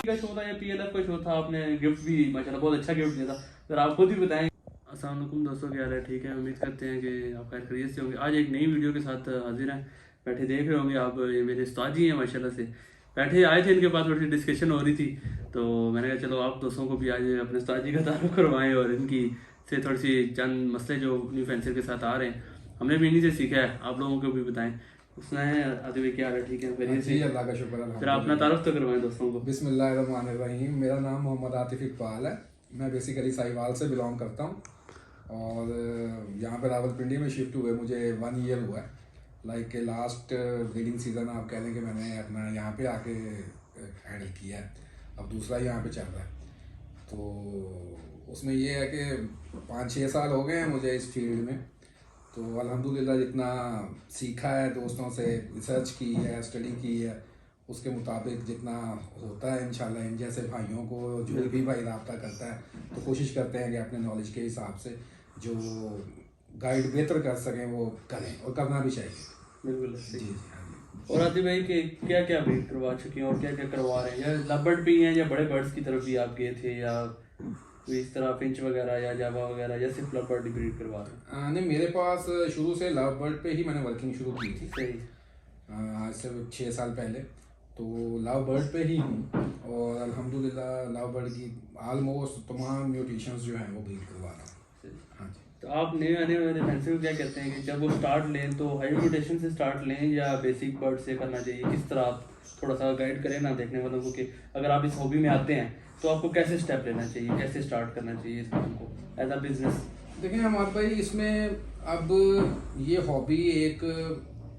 का शो था या पीएलएफ का शो था, आपने गिफ्ट भी माशाल्लाह बहुत अच्छा गिफ्ट दिया था, अगर आप खुद ही बताएं। अस्सलाम वालेकुम दोस्तों, क्या हाल है? ठीक है, उम्मीद करते हैं कि आप खैर खैरियत से होंगे। आज एक नई वीडियो के साथ हाजिर हैं। बैठे देख रहे होंगे आप, ये मेरे उस्ताद जी हैं माशाल्लाह से। बैठे आए थे, इनके पास थोड़ी सी डिस्कशन हो रही थी, तो मैंने कहा चलो आप दोस्तों को भी आज अपने उस्ताद जी का तारुफ करवाएं और इनकी से थोड़ी सी चंद मसले जो न्यू फेंसर के साथ आ रहे हैं, हमने भी इन्हीं से सीखा है, आप लोगों को भी बताएं। उसने आदि भाई क्या हाल है? ठीक है, खैरियत से? जी अल्लाह का शुक्र है। फिर आप अपना तारुफ तो करवाएं दोस्तों को। बिस्मिल्लाहिर्रहमानिर्रहीम। मेरा नाम मोहम्मद आतिफ इकबाल है। मैं बेसिकली साहिवाल से बिलोंग करता हूँ और यहाँ पे रावलपिंडी में शिफ्ट हुए मुझे 1 ईयर हुआ है। लाइक लास्ट ब्रीडिंग सीज़न आप कह लें कि मैंने अपना यहाँ पे आके हैंडल किया है, अब दूसरा यहाँ पे चल रहा है। तो उसमें ये है कि 5-6 साल हो गए हैं मुझे इस फील्ड में। तो अल्हम्दुलिल्लाह जितना सीखा है, दोस्तों से रिसर्च की है, स्टडी की है, उसके मुताबिक जितना होता है इंशाल्लाह इन जैसे भाइयों को जो भी भाई रब्ता करता है तो कोशिश करते हैं कि अपने नॉलेज के हिसाब से जो गाइड बेहतर कर सकें वो करें और करना भी चाहिए। बिल्कुल जी जी हाँ जी। और आदिल भाई के क्या क्या ब्रीड करवा चुके हैं और क्या क्या करवा रहे हैं, या लव बर्ड भी हैं या बड़े बर्ड्स की तरफ भी आप गए थे, या कोई इस तरह फिंच वगैरह या जावा वगैरह, या सिर्फ लव बर्ड ब्रीड करवा रहे हैं? नहीं, मेरे पास शुरू से लव बर्ड पे ही मैंने वर्किंग शुरू की थी। सही। आज से 6 साल पहले तो लव बर्ड पे ही हूँ और अल्हम्दुलिल्लाह लव बर्ड की ऑलमोस्ट तमाम म्यूटेशंस जो हैं वो ब्रीड करवा रहा हूँ। हाँ जी। तो आप नए आने वाले फैंसी को क्या कहते हैं कि जब वो स्टार्ट लें तो हाई म्यूटेशन से स्टार्ट लें या बेसिक बर्ड से करना चाहिए? किस तरह आप थोड़ा सा गाइड करें ना देखने वालों को कि अगर आप इस हॉबी में आते हैं तो आपको कैसे स्टेप लेना चाहिए, कैसे स्टार्ट करना चाहिए इस काम को एज अ बिजनेस? देखिए हमारे भाई, इसमें अब ये हॉबी एक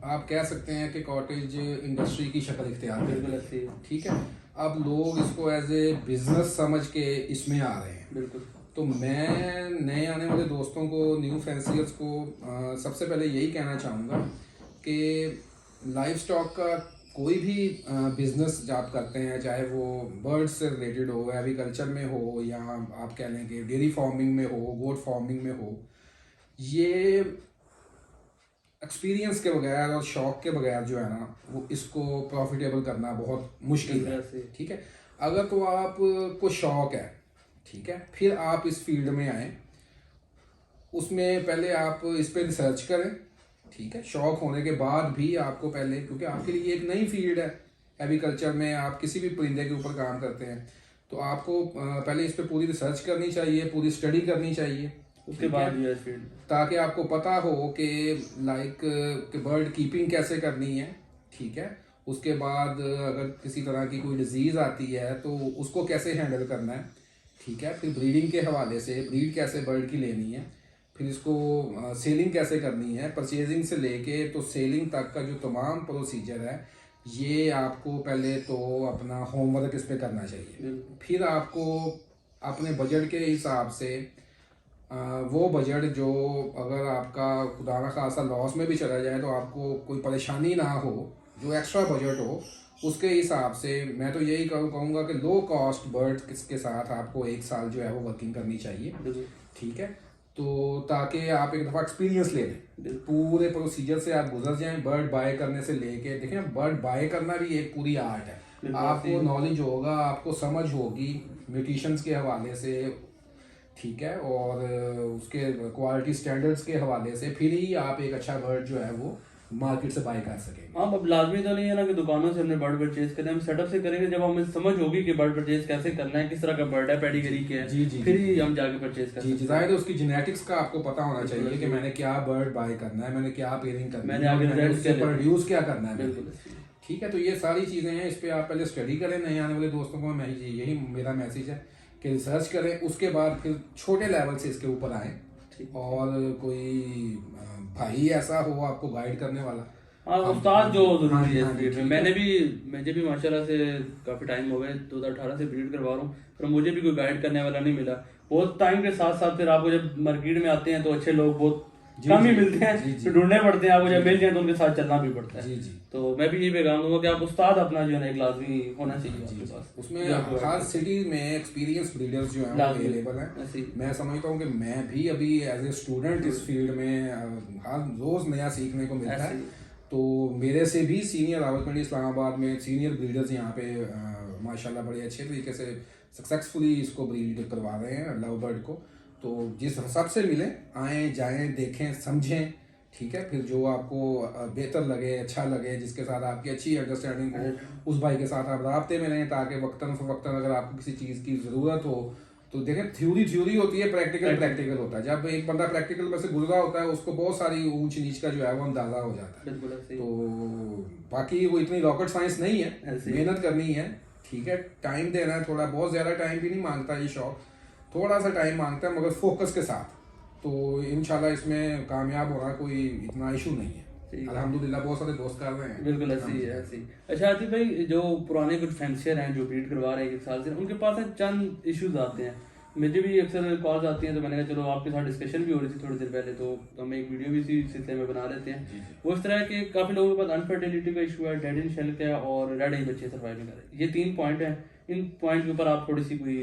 आप कह सकते हैं कि कॉटेज इंडस्ट्री की शक्ल इख्तियार कर बिल्कुल ली है। अच्छी है। ठीक है, अब लोग इसको एज ए बिजनेस समझ के इसमें आ रहे हैं। बिल्कुल। तो मैं नए आने वाले दोस्तों को, न्यू फैंसियर्स को सबसे पहले यही कहना चाहूँगा कि लाइफ स्टॉक का कोई भी बिजनेस आप करते हैं, चाहे वो बर्ड्स से रिलेटेड हो, एग्रीकल्चर में हो, या आप कह लें कि डेयरी फार्मिंग में हो, गोट फार्मिंग में हो, ये एक्सपीरियंस के बगैर और शौक के बगैर जो है ना वो इसको प्रॉफिटेबल करना बहुत मुश्किल है। ठीक है, अगर तो आपको शौक है, ठीक है, फिर आप इस फील्ड में आए, उसमें पहले आप इस पे रिसर्च करें। ठीक है, शौक होने के बाद भी आपको पहले, क्योंकि आपके लिए एक नई फील्ड है एग्रीकल्चर में, आप किसी भी परिंदे के ऊपर काम करते हैं, तो आपको पहले इस पे पूरी रिसर्च करनी चाहिए, पूरी स्टडी करनी चाहिए। उसके बाद भी फील्ड, ताकि आपको पता हो कि लाइक कि बर्ड कीपिंग कैसे करनी है। ठीक है, उसके बाद अगर किसी तरह की कोई डिजीज़ आती है तो उसको कैसे हैंडल करना है। ठीक है, फिर ब्रीडिंग के हवाले से ब्रीड कैसे बर्ड की लेनी है, फिर इसको सेलिंग कैसे करनी है, परचेजिंग से लेके तो सेलिंग तक का जो तमाम प्रोसीजर है ये आपको पहले तो अपना होमवर्क इस पर करना चाहिए। फिर आपको अपने बजट के हिसाब से वो बजट जो अगर आपका खुदा न खासा लॉस में भी चला जाए तो आपको कोई परेशानी ना हो, जो एक्स्ट्रा बजट हो उसके हिसाब से मैं तो यही कहूँगा कि लो कॉस्ट बर्ड के साथ आपको 1 साल जो है वो वर्किंग करनी चाहिए। ठीक है, तो ताकि आप एक दफ़ा एक्सपीरियंस ले लें, पूरे प्रोसीजर से आप गुजर जाएं। बर्ड बाय करने से लेके, देखें बर्ड बाय करना भी एक पूरी आर्ट है। आपको नॉलेज होगा, आपको समझ होगी म्यूटेशंस के हवाले से, ठीक है, और उसके क्वालिटी स्टैंडर्ड्स के हवाले से, फिर ही आप एक अच्छा बर्ड जो है वो मार्केट से बाय कर सकेंगे। हाँ, अब लाजमी तो नहीं है ना कि दुकानों से हमने बर्ड परचेज करें, हम सेटअप से करेंगे जब हमें समझ होगी कि बर्ड परचेज कैसे करना है, किस तरह का बर्ड है, पेडिग्री क्या है, जी फिर ही हम जाके परचेज कर सकते हैं। जाहिर है उसकी जेनेटिक्स का आपको पता होना चाहिए कि मैंने क्या बर्ड बाय करना है, मैंने क्या पेयरिंग करना है, मैंने उससे प्रोड्यूस क्या करना है। ठीक है, तो ये सारी चीज़ें हैं, इस पर आप पहले स्टडी करें। नए आने वाले दोस्तों को मैं यही मेरा मैसेज है कि रिसर्च करें, उसके बाद फिर छोटे लेवल से इसके ऊपर आए और कोई भाई ऐसा हो आपको गाइड करने वाला। हाँ, उस्ताद जो जरूरी है इस ब्रीड में। मुझे भी माशाल्लाह से काफ़ी टाइम हो गए, 2018 से ब्रीड करवा रहा हूँ, पर मुझे भी कोई गाइड करने वाला नहीं मिला। बहुत टाइम के साथ साथ फिर आपको जब मार्केट में आते हैं तो अच्छे लोग बहुत कम ही मिलते हैं, तो ढूंढने पड़ते हैं। आपको जब मिल जाए तो उनके साथ चलना भी पड़ता है। तो मैं भी यही पैगाम दूंगा कि आप उस्ताद अपना जो है ना एक लाजमी होना चाहिए आपके पास। उसमें हर सिटी में एक्सपीरियंस ब्रीडर्स जो हैं अवेलेबल हैं। मैं समझता हूँ कि मैं भी अभी एज ए स्टूडेंट इस फील्ड में हर रोज़ नया सीखने को मिलता है। तो मेरे से भी सीनियर रावलपिंडी इस्लामाबाद में सीनियर ब्रीडर्स यहाँ पे माशाल्लाह बड़े अच्छे तरीके से सक्सेसफुली इसको ब्रीड करवा रहे हैं लव बर्ड को। तो जिस सबसे मिलें, आएँ जाएँ, देखें, समझें, ठीक है। फिर जो आपको बेहतर लगे, अच्छा लगे, जिसके साथ आपकी अच्छी अंडरस्टैंडिंग हो, उस भाई के साथ आप राब्ते में रहें, ताकि वक्तन फ़वक्तन अगर आपको किसी चीज़ की ज़रूरत हो तो देखें, थ्योरी होती है, प्रैक्टिकल होता है। जब एक बंदा प्रैक्टिकल में से गुजरा होता है, उसको बहुत सारी ऊंच नीच का जो है वो अंदाज़ा हो जाता है। तो बाकी वो इतनी रॉकेट साइंस नहीं है, मेहनत करनी है, ठीक है, टाइम देना है थोड़ा, बहुत ज़्यादा टाइम भी नहीं मांगता ये शौक, थोड़ा सा टाइम मांगता है, मगर फोकस के साथ। तो इंशाल्लाह इसमें कामयाब होना कोई इतना इशू नहीं है, अल्हम्दुलिल्लाह बहुत सारे दोस्त कर रहे हैं। बिल्कुल ऐसे ही है, ऐसे ही। अच्छा आतिफ भाई, जो पुराने कुछ फैंसियर हैं जो ब्रीड करवा रहे हैं एक साल से, उनके पास चंद इश्यूज आते हैं, मुझे भी अक्सर कॉल्स आती हैं, तो मैंने कहा चलो आपके साथ डिस्कशन भी हो रही थी थोड़ी देर पहले, तो हम एक वीडियो भी इसी सिलसिले में बना लेते हैं। वो इस तरह के काफ़ी लोगों के पास अनफर्टिलिटी का इशू है, डेड इन शेल का और रेड आई बच्चे सर्वाइव नहीं कर रहे। ये 3 पॉइंट हैं। इन पॉइंट के ऊपर आप थोड़ी सी कोई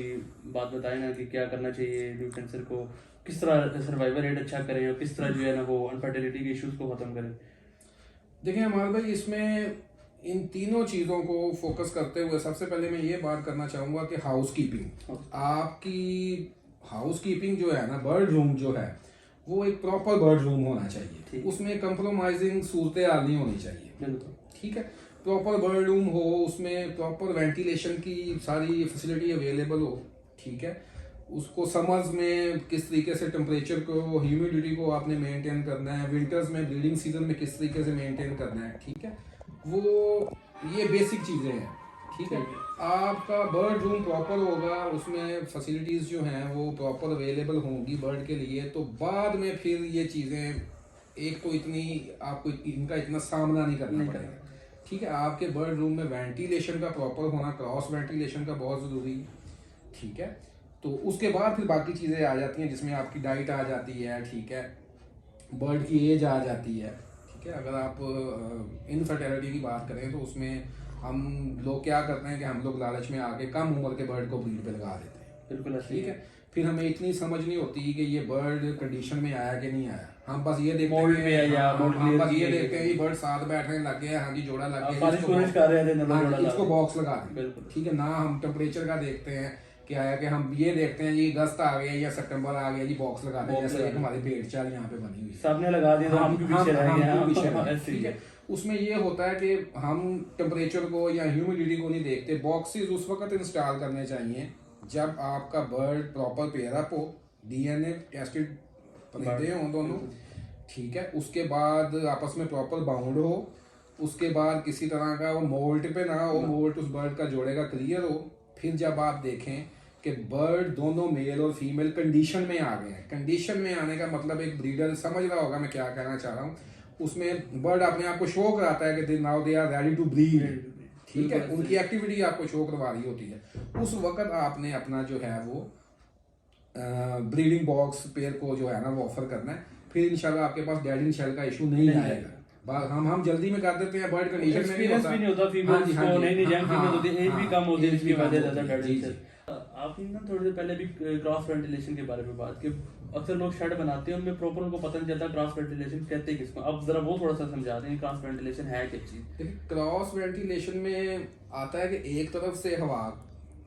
बात बताएं ना कि क्या करना चाहिए न्यू कैंसर को, किस तरह सर्वाइवल रेट अच्छा करें और किस तरह जो है ना वो अनफर्टिलिटी के इश्यूज को ख़त्म करें। देखिए हमारे भाई, इसमें इन तीनों चीज़ों को फोकस करते हुए सबसे पहले मैं ये बात करना चाहूँगा कि हाउस कीपिंग, आपकी हाउस कीपिंग जो है ना, बर्ड रूम जो है वो एक प्रॉपर बर्ड रूम होना चाहिए, उसमें कंप्रोमाइजिंग सूरत हाल नहीं होनी चाहिए, ठीक है। प्रॉपर बर्ड रूम हो, उसमें प्रॉपर वेंटिलेशन की सारी फैसिलिटी अवेलेबल हो, ठीक है। उसको समर्स में किस तरीके से टेम्परेचर को, ह्यूमिडिटी को आपने मेंटेन करना है, विंटर्स में ब्रीडिंग सीजन में किस तरीके से मेंटेन करना है, ठीक है। वो ये बेसिक चीज़ें हैं, ठीक है। आपका बर्ड रूम प्रॉपर होगा, उसमें फैसिलिटीज़ जो हैं वो प्रॉपर अवेलेबल होंगी बर्ड के लिए, तो बाद में फिर ये चीज़ें एक तो इतनी आपको इनका इतना सामना नहीं करना पड़ेगा, ठीक है। आपके बर्ड रूम में वेंटिलेशन का प्रॉपर होना, क्रॉस वेंटिलेशन का बहुत ज़रूरी है, ठीक है। तो उसके बाद फिर बाकी चीज़ें आ जाती हैं, जिसमें आपकी डाइट आ जाती है, ठीक है, बर्ड की एज आ जाती है, ठीक है। अगर आप इनफर्टिलिटी की बात करें तो उसमें हम लोग क्या करते हैं कि हम लोग लालच में आके कम उम्र के बर्ड को ब्रीड पे लगा देते हैं, बिल्कुल ठीक है। फिर हमें इतनी समझ नहीं होती कि ये बर्ड कंडीशन में आया कि नहीं आया, हम बस ये देखते हैं, ये बर्ड साथ बैठने लग गया, हाँ जी जोड़ा लग गया, इसको बॉक्स लगा दें, ठीक है ना। हम टेम्परेचर का देखते हैं क्या है कि हम ये देखते हैं जी अगस्त आ गया या सितंबर आ गया जी, बॉक्स लगा दें, जैसे एक हमारी भेड़ चाल यहाँ पे बनी हुई है, सबने लगा दिया तो हम भी पीछे रह गए, ठीक है। उसमें ये होता है कि हम टेम्परेचर को या ह्यूमिडिटी को नहीं देखते। बॉक्सेस उस वक्त इंस्टॉल करने चाहिए जब आपका बर्ड प्रॉपर पेयर अप हो, डीएनए टेस्टेड परिंदे हों दोनों, ठीक है। उसके बाद आपस में प्रॉपर बाउंड हो, उसके बाद किसी तरह का वो मोल्ट पे ना हो, मोल्ट उस बर्ड का जोड़े का क्लियर हो। फिर जब आप देखें कि बर्ड दोनों मेल और फीमेल कंडीशन में आ गए हैं, कंडीशन में आने का मतलब एक ब्रीडर समझ रहा होगा मैं क्या कहना चाह रहा हूँ, उसमें बर्ड अपने आप को शो कराता है कि now they are ready to breed, ठीक है। उनकी एक्टिविटी आपको शो करवा रही होती है, उस वक्त आपने अपना जो है वो ब्रीडिंग बॉक्स पेयर को जो है ना वो ऑफर करना है। फिर इंशाल्लाह आपके पास डेड इन शेल का इशू नहीं आएगा। हम जल्दी में कर देते हैं, बर्ड कंडीशन में नहीं होता, फीमेल्स को नहीं जैम फीमेल होती है, एज भी कम होती है, इसकी वजह ज्यादा डेड इन शेल। आपने ना थोड़ी देर पहले भी क्रॉस वेंटिलेशन के बारे में बात की, अक्सर लोग शेड बनाते हैं उनमें प्रॉपर उनको पता नहीं चलता क्रॉस वेंटिलेशन कहते हैं किसको, अब जरा वो थोड़ा सा समझा दें क्रॉस वेंटिलेशन है क्या चीज। देखिए क्रॉस वेंटिलेशन में आता है कि एक तरफ से हवा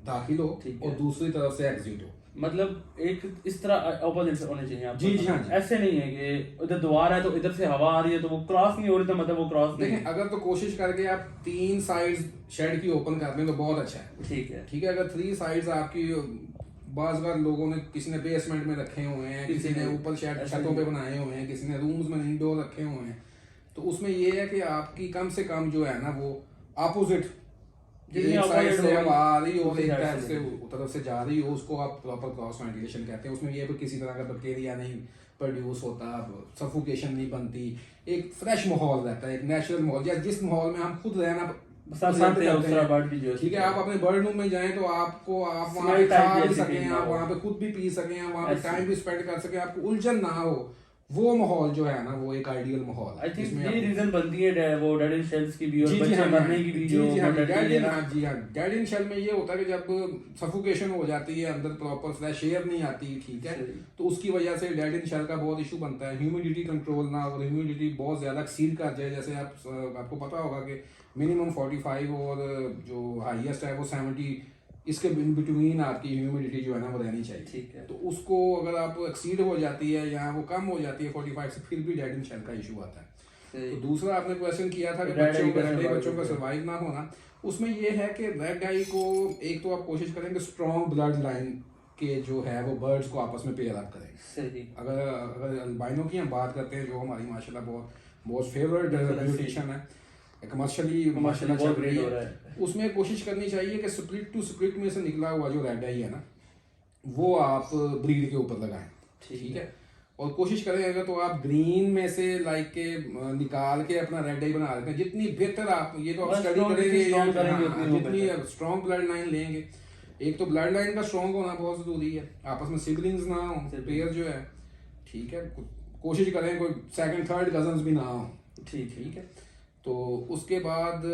दाखिल हो और दूसरी तरफ से एग्जिट हो, मतलब एक इस तरह ऑपोजिट होने चाहिए आप। जी हाँ जी। ऐसे नहीं है कि उधर द्वार है तो इधर से हवा आ रही है तो वो क्रॉस नहीं हो रही, तो मतलब वो क्रॉस नहीं। देखिए अगर तो कोशिश करके आप 3 साइड्स शेड की ओपन कर दें तो बहुत अच्छा है, ठीक है, ठीक है। अगर 3 साइड्स आपकी बाज़ बार लोगों ने, किसी ने बेसमेंट में रखे हुए हैं, किसी ने ऊपर शेड छतों पे बनाए हुए हैं, किसी ने रूम्स में इंडोर रखे हुए हैं, तो उसमें ये है कि आपकी कम से कम जो है ना वो अपोजिट एक साइड से हवा आ रही हो, एक तरफ से जा रही हो, उसको आप प्रॉपर क्रॉस वेंटिलेशन कहते हैं। उसमें ये किसी तरह का बैक्टीरिया नहीं प्रोड्यूस होता, सफोकेशन नहीं बनती, एक फ्रेश माहौल रहता है, एक नेचुरल माहौल, या जिस माहौल में हम खुद रहना पसंद करते हैं, ठीक है। आप अपने बर्ड रूम में जाएं तो आपको आप वहाँ पे खा भी सकें, आप वहाँ पे खुद भी पी सकें, वहाँ पे टाइम भी स्पेंड कर सकें, आपको उलझन ना हो, वो माहौल जो है ना वो एक आइडियल माहौल आई है थिंक जिसमें ये रीजन बनती है वो डेड इन शेल्स की भी और जी बच्चे हाँ मरने की भी जो mortality है ना। जी हाँ डेड इन शेल में ये होता है कि जब सफोकेशन हो जाती है अंदर प्रॉपर फ्रेश एयर नहीं आती, ठीक है, तो उसकी वजह से डेड इन शेल का बहुत इशू बनता है। ह्यूमिडिटी कंट्रोल ना और ह्यूमिडिटी बहुत ज़्यादा एक्सीड कर जाए, जैसे आपको पता होगा कि मिनिमम 45 और जो हाईएस्ट है वो 70, इसके इन बिटवीन आपकी ह्यूमिडिटी जो है ना वो रहनी चाहिए, ठीक है। तो उसको अगर आप एक्सीड हो जाती है या वो कम हो जाती है 45 से, फिर भी डेड इन शेल का इशू आता है। तो दूसरा आपने क्वेश्चन किया था कि बच्चों का सर्वाइव ना होना, उसमें ये है कि रेड आई को एक तो आप कोशिश करेंगे स्ट्रॉन्ग ब्लड लाइन के जो है वो बर्ड्स को आपस में पेयर अप करेंगे। अगर अल्बाइनो की हम बात करते हैं जो हमारी माशाल्लाह बहुत फेवरेट रेपुटेशन है, कमर्शियली माशाल्लाह चल रही है, उसमें कोशिश करनी चाहिए कि स्प्लिट टू स्प्लिट में से निकला हुआ जो रेड आई है ना वो आप ब्रीड के ऊपर लगाएं, ठीक है, और कोशिश करें अगर तो आप ग्रीन में से लाइक के निकाल के अपना रेड आई बना लेते हैं, जितनी बेहतर आप ये तो आप स्टडी करेंगे जितनी स्ट्रॉन्ग ब्लड लाइन लेंगे। एक तो ब्लड लाइन का स्ट्रॉन्ग होना बहुत जरूरी है, आपस में सिबलिंग्स ना हो, पेयर जो है, ठीक है, कोशिश करें कोई सेकंड थर्ड कजन्स भी ना हो, ठीक है। तो उसके बाद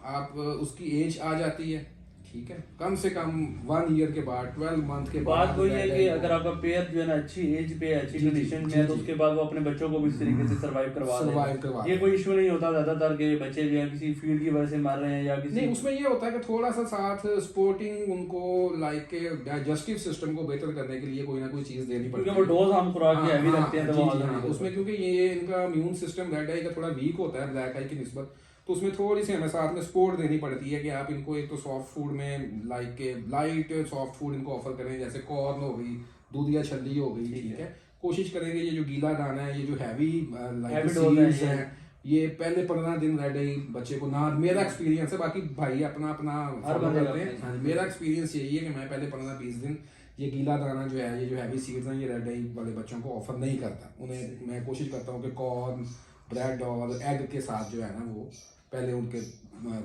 आप उसकी एज आ जाती है, ठीक है, कम से कम 1 ईयर के बाद 12 मंथ के बाद बात वही है कि अगर आपका पेयर जो है ना अच्छी एज पे अच्छी कंडीशन में है तो उसके बाद वो अपने बच्चों को भी इस तरीके से सर्वाइव करवा ये कोई इशू नहीं होता ज्यादातर के बच्चे जो है किसी फीड की वजह से मर रहे हैं या किसी नहीं, उसमें ये होता है कि थोड़ा सा साथ सपोर्टिंग उनको लाइक के डाइजेस्टिव सिस्टम को बेहतर करने के लिए कोई ना कोई चीज देनी पड़ती है, क्योंकि वो डोज हम खुराक की हैवी रखते हैं तो उसमें क्योंकि ये इनका इम्यून सिस्टम रेड आई का थोड़ा वीक होता है ब्लैक आई की निस्बत, तो उसमें थोड़ी सी हमें साथ में सपोर्ट देनी पड़ती है कि आप इनको एक तो सॉफ्ट फूड में लाइक के लाइट सॉफ्ट फूड इनको ऑफर करें, जैसे कॉर्न हो गई, दूधिया छल्ली हो गई, ठीक है। कोशिश करेंगे ये जो गीला दाना है, ये जो हैवी लाइक सीड्स हैं, ये पहले 15 दिन रेड आई बच्चे को ना, मेरा एक्सपीरियंस है, बाकी भाई अपना अपना फॉलो करते हैं, मेरा एक्सपीरियंस यही है कि मैं पहले 15-20 दिन ये गीला दाना जो है, ये जो हैवी सीड्स हैं, ये रेड आई वाले बच्चों को ऑफर नहीं करता। उन्हें मैं कोशिश करता हूँ कि कॉर्न, ब्रेड और एग के साथ जो है ना वो पहले उनके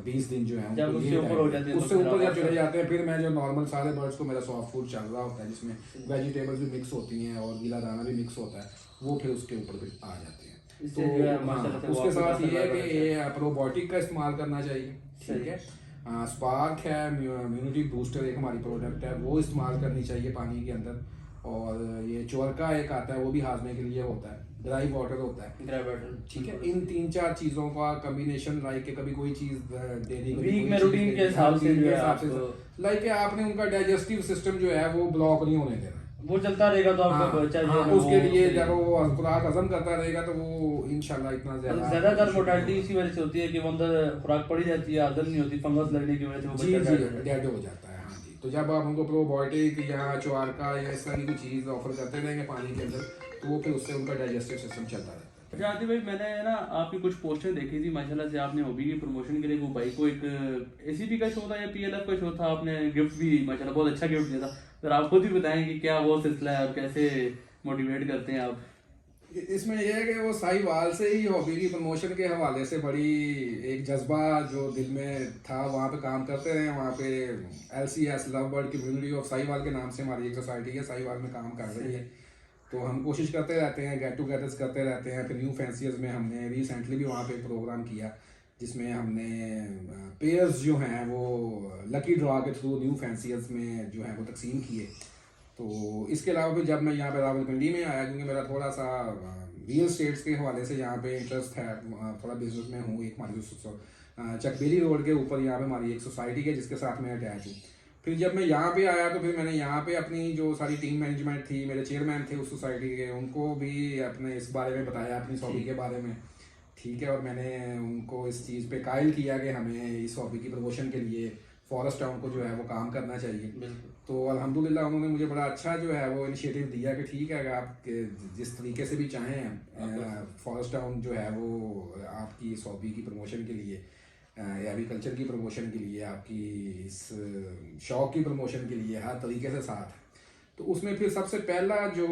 20 दिन जो है उससे ऊपर हो जाते हैं, उससे ऊपर जब चले जाते हैं, फिर मैं जो नॉर्मल सारे बर्ड्स को मेरा सॉफ्ट फूड चल रहा होता है जिसमें वेजिटेबल्स भी मिक्स होती हैं और गीला दाना भी मिक्स होता है, वो फिर उसके ऊपर भी आ जाते हैं। तो उसके साथ ये है कि ये प्रोबायोटिक का इस्तेमाल करना चाहिए, ठीक है। स्पार्क है इम्यूनिटी बूस्टर, एक हमारी प्रोडक्ट है, वो इस्तेमाल करनी चाहिए पानी के अंदर। और ये चोरका एक आता है, वो भी हाजमे के लिए होता है, ड्राई वाटर होता है, ठीक है। इन 3-4 चीजों का कॉम्बिनेशन लाइक के कभी कोई चीज डेली वीक में रूटीन के हिसाब से लाइक आपने उनका डाइजेस्टिव सिस्टम जो है वो ब्लॉक नहीं होने देना, वो चलता रहेगा तो आपका बच्चा जो है उसके लिए जब वो खुराक हजम करता रहेगा तो वो इंशाल्लाह इतना ज्यादातर मोर्टेलिटी इसी वजह से होती है कि वो अंदर खुराक पड़ी जाती है, हजम नहीं होती, फंगस लगने की वजह से वो बच्चा डेड हो जाता है। तो जब आप उनको प्रोबायोटिक या चोरका या इस तरह की कोई चीज़ ऑफर करते रहेंगे पानी के अंदर, तो वो फिर उससे उनका डाइजेस्टिव सिस्टम चलता रहता है। अच्छा आदित्य भाई, मैंने ना आपकी कुछ पोस्टर देखी थी माशाल्लाह से, आपने हॉबी की प्रमोशन के लिए वो भाई को एक एसीपी का शो था या पीएलएफ का शो था, आपने गिफ्ट भी माशाल्लाह बहुत अच्छा गिफ्ट दिया था, तो आप खुद भी बताएं कि क्या वो सिलसिला है और कैसे मोटिवेट करते हैं आप। इसमें यह है कि वो साहिवाल से ही हॉबी की प्रमोशन के हवाले से बड़ी एक जज्बा जो दिल में था, वहाँ पे काम करते रहे। वहाँ पे LCS love bird community of Sahiwal के नाम से हमारी एक सोसाइटी है, साहिवाल में काम कर रही है, तो हम कोशिश करते रहते हैं, गेट टुगेदर्स करते रहते हैं। फिर न्यू फैंसियर्स में हमने रिसेंटली भी वहाँ पे प्रोग्राम किया जिसमें हमने पेयर्स जो हैं वो लकी ड्रॉ के थ्रू न्यू फैंसियर्स में जो है वो तकसीम किए। तो इसके अलावा भी जब मैं यहाँ पे रावलपिंडी में आया, क्योंकि मेरा थोड़ा सा रियल एस्टेट्स के हवाले से यहाँ पे इंटरेस्ट है, थोड़ा बिजनेस में हूँ, एक हमारी चकबेली रोड के ऊपर यहाँ पे हमारी एक सोसाइटी है जिसके साथ मैं अटैच हूँ। फिर जब मैं यहाँ पे आया तो फिर मैंने यहाँ पे अपनी जो सारी टीम मैनेजमेंट थी, मेरे चेयरमैन थे उस सोसाइटी के, उनको भी अपने इस बारे में बताया, अपनी हॉबी के बारे में, ठीक है। और मैंने उनको इस चीज़ पे कायल किया कि हमें इस हॉबी की प्रमोशन के लिए फॉरेस्ट टाउन को जो है वो काम करना चाहिए। तो अल्हम्दुलिल्लाह उन्होंने मुझे बड़ा अच्छा जो है वो इनिशिएटिव दिया कि ठीक है, अगर आप जिस तरीके से भी चाहें फॉरेस्ट टाउन जो है वो आपकी इस हॉबी की प्रमोशन के लिए, एग्रीकल्चर की प्रमोशन के लिए, आपकी इस शौक़ की प्रमोशन के लिए हर तरीके से साथ है। तो उसमें फिर सबसे पहला जो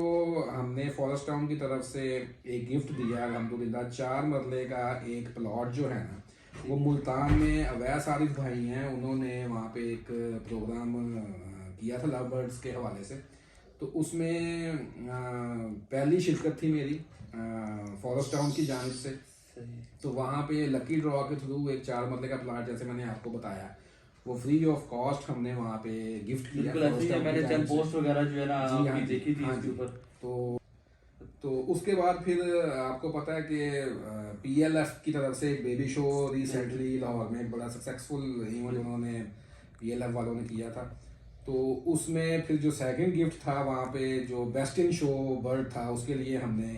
हमने फॉरेस्ट टाउन की तरफ से एक गिफ्ट दिया अल्हम्दुलिल्लाह, 4 मरले का एक प्लॉट जो है ना वो मुल्तान में अवैस आरिफ भाई हैं, उन्होंने वहाँ पे एक प्रोग्राम किया था लव बर्ड्स के हवाले से। तो उसमें पहली शिरकत थी मेरी फॉरेस्ट टाउन की जानिब से। सही। तो वहाँ पे लकी ड्रॉ के थ्रू एक 4 मरले का प्लाट, जैसे मैंने आपको बताया, वो फ्री ऑफ कॉस्ट हमने वहाँ पे गिफ्ट किया। बिल्कुल ऐसे ही है, मैंने चंद पोस्ट वगैरह जो है ना जी हाँ आपकी जी, देखी थी हाँ इसके जी। ऊपर। तो उसके बाद फिर आपको पता है कि पीएलएफ की तरफ से एक बेबी शो रिसेंटली लाहौर में एक बड़ा सक्सेसफुल इवेंट उन्होंने पीएलएफ वालों ने किया था। तो उसमें फिर जो सेकंड गिफ्ट था वहाँ पे जो बेस्ट इन शो बर्ड था, उसके लिए हमने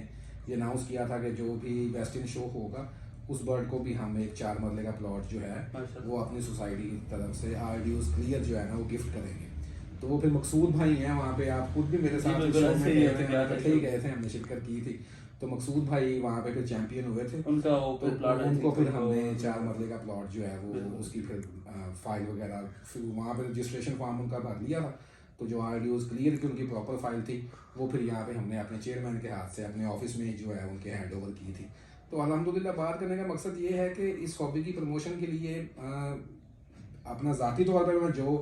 ये अनाउंस किया था कि जो भी बेस्ट इन शो होगा उस बर्ड को भी हम एक 4 मरले का प्लॉट जो है वो अपनी सोसाइटी की तरफ से RDOs क्लियर जो है ना वो गिफ्ट करेंगे। तो वो फिर मकसूद भाई हैं वहाँ पे, आप खुद भी मेरे साथ बिल्कुल शो ऐसे में ही गए है, थे, क्या था इकट्ठे ही गए थे, हमने शिरकत की थी। तो मकसूद भाई वहाँ पे फिर चैंपियन हुए थे। उनका वो तो प्लॉट उनको फिर हमने 4 मरले का प्लॉट जो है वो उसकी फिर फाइल वगैरह फिर वहाँ पे रजिस्ट्रेशन फॉर्म उनका भर लिया था। तो जो RDOs क्लियर की उनकी प्रॉपर फाइल थी वो फिर यहाँ पे हमने अपने चेयरमैन के हाथ से अपने ऑफिस में जो है उनके हैंड ओवर की थी। तो अल्हम्दुलिल्लाह बात करने का मकसद ये है कि इस हॉबी की प्रमोशन के लिए अपना ज़ाती तौर पर मैं जो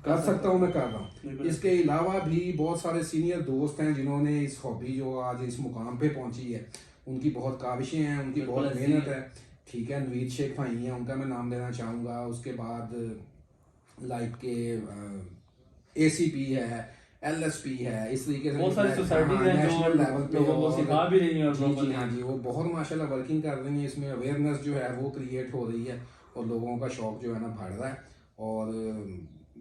कर सकता हूँ मैं कर रहा हूँ। इसके अलावा भी बहुत सारे सीनियर दोस्त हैं जिन्होंने इस हॉबी जो आज इस मुकाम पे पहुंची है, उनकी बहुत काविशें हैं, उनकी बहुत मेहनत है। ठीक है, नवीद शेख भाई हैं, उनका मैं नाम लेना चाहूँगा। उसके बाद लाइक के ACP है, LSP है, इस तरीके से बहुत सारी सोसाइटीज हैं नेशनल जो लेवल पे लोगों को सिखा भी रही हैं। जी जी हाँ जी, वो बहुत माशाल्लाह वर्किंग कर रही हैं। इसमें अवेयरनेस जो है वो क्रिएट हो रही है और लोगों का शौक जो है ना बढ़ रहा है। और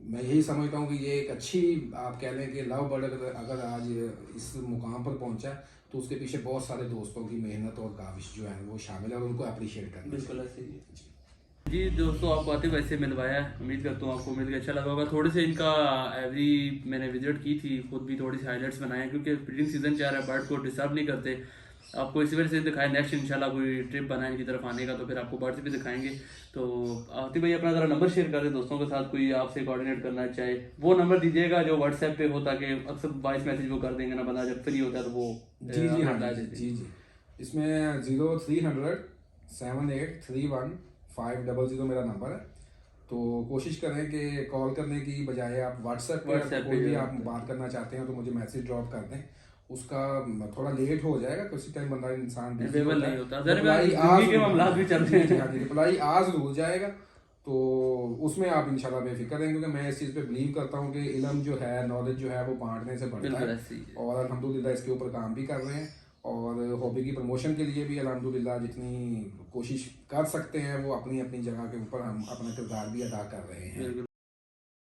मैं यही समझता हूँ कि ये एक अच्छी, आप कह लें कि लव बर्ड अगर आज इस मुकाम पर पहुंचा तो उसके पीछे बहुत सारे दोस्तों की मेहनत और काविश जो है वो शामिल है और उनको अप्रिशिएट करना बिल्कुल ऐसे ही है। जी दोस्तों, आपको आते वैसे मिलवाया, उम्मीद करता हूँ आपको मिल के अच्छा लगा होगा। थोड़े से इनका एवरी मैंने विजिट की थी, खुद भी थोड़ी सी हाईलाइट्स बनाए हैं क्योंकि ब्रीडिंग सीजन जा रहा है, बर्ड को डिस्टर्ब नहीं करते। आपको इसी वजह से दिखाए, नेक्स्ट इंशाल्लाह कोई ट्रिप बनाए इनकी तरफ आने का तो फिर आपको बर्ड्स भी दिखाएंगे। तो आती भाई अपना ज़रा नंबर शेयर कर दें दोस्तों के साथ, कोई आपसे कोऑर्डिनेट करना चाहे वो नंबर दीजिएगा जो व्हाट्सएप पे हो, ताकि अक्सर वॉइस मैसेज वो कर देंगे ना, बंदा जब फ्री होता है तो वो जी जी हाँ जी जी। इसमें 0300 7831 500 मेरा नंबर है। तो कोशिश करें कि कॉल करने की बजाय आप व्हाट्सएप पे कोई भी आप बात करना चाहते हैं तो मुझे मैसेज ड्रॉप कर दें। उसका थोड़ा लेट हो जाएगा, किसी टाइम बंदा इंसान अवेलेबल नहीं होता, जिंदगी के मामलात भी चल रहे हैं। रिप्लाई आज जरूर जाएगा। तो उसमें आप इंशाल्लाह बेफिक्र रहें, क्योंकि मैं इस चीज़ पे बिलीव करता हूँ कि इल्म जो है, नॉलेज जो है वो बांटने से बढ़ता है। और अल्हम्दुलिल्लाह इसके ऊपर काम भी कर रहे हैं और हॉबी की प्रमोशन के लिए भी अल्हम्दुलिल्लाह जितनी कोशिश कर सकते हैं वो अपनी अपनी जगह के ऊपर हम अपना किरदार भी अदा कर रहे हैं।